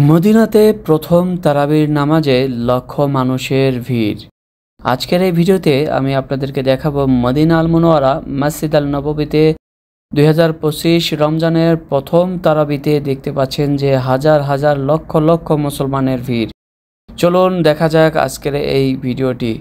মদিনাতে প্রথম তারাবির নামাজে লক্ষ মানুষের ভিড়। আজকের এই ভিডিওতে আমি আপনাদেরকে দেখাবো মদিনা আল মুনাওয়ারা মসজিদ আল নববীতে 2025 রমজানের প্রথম তারাবিতে দেখতে পাচ্ছেন যে হাজার হাজার লক্ষ লক্ষ মুসলমানের ভিড়। চলুন দেখা যাক আজকের এই ভিডিওটি।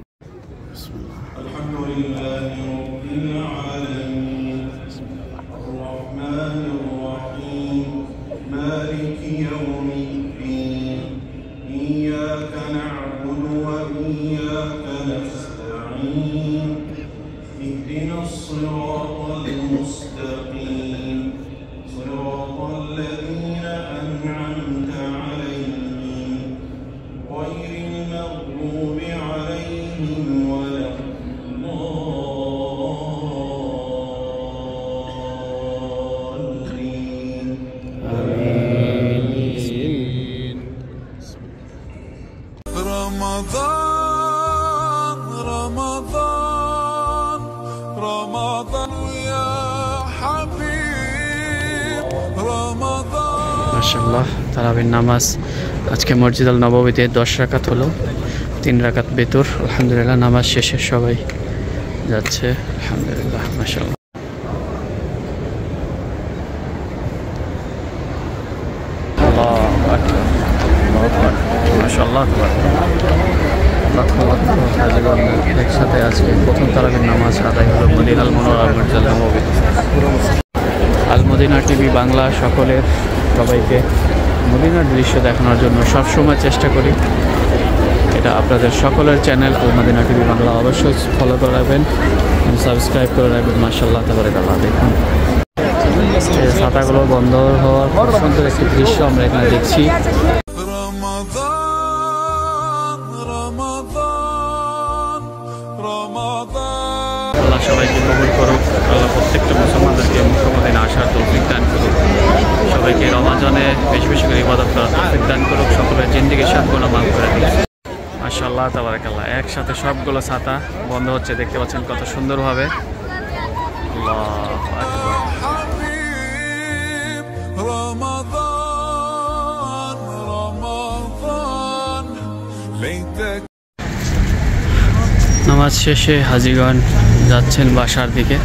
মাশাআল্লাহ, তারাবির নামাজ আজকে মসজিদ আল নববীতে 10 রাকাত হলো, 3 রাকাত বেতর। আলহামদুলিল্লাহ, নামাজ শেষে সবাই যাচ্ছে। আলহামদুলিল্লাহ, মাশাআল্লাহ। মাশাআল্লাহ, লক্ষ লক্ষ হাজিগণ একসাথে আজকে প্রথম তারাবির নামাজ আদায় হলো মদিনা আল মুনাওয়ারা মসজিদ আল নববীতে। আল মদিনা টিভি বাংলা সকলের সবাইকে মদিনার দৃশ্য দেখানোর জন্য সবসময় চেষ্টা করি। এটা আপনাদের সকলের চ্যানেল আল মদিনা টিভি বাংলা, অবশ্যই ফলো করে রাখবেন, সাবস্ক্রাইব করে রাখবেন। মাশাআল্লাহ, তাবারাকাল্লাহ। দেখুন ছাতাগুলো বন্ধ হওয়ার সুন্দর একটি দৃশ্য আমরা এখানে দেখছি। আল্লাহ সবাইকে কবুল করুক। আল্লাহ প্রত্যেকটা মুসলমানদেরকে মদিনা আসার তৌফিক দান করুক। সবাইকে রমজানে বেশি বেশি করে ইবাদত করার তৌফিক দান করুক। সকলের জিন্দেগির সব গুনাহ মাফ করে দিন। মাশাআল্লাহ, তাবারাকাল্লাহ। একসাথে সবগুলো ছাতা বন্ধ হচ্ছে, দেখতে পাচ্ছেন কত সুন্দরভাবে। আল্লাহু আকবার। নামাজ শেষে হাজিগণ যাচ্ছেন বাসার দিকে।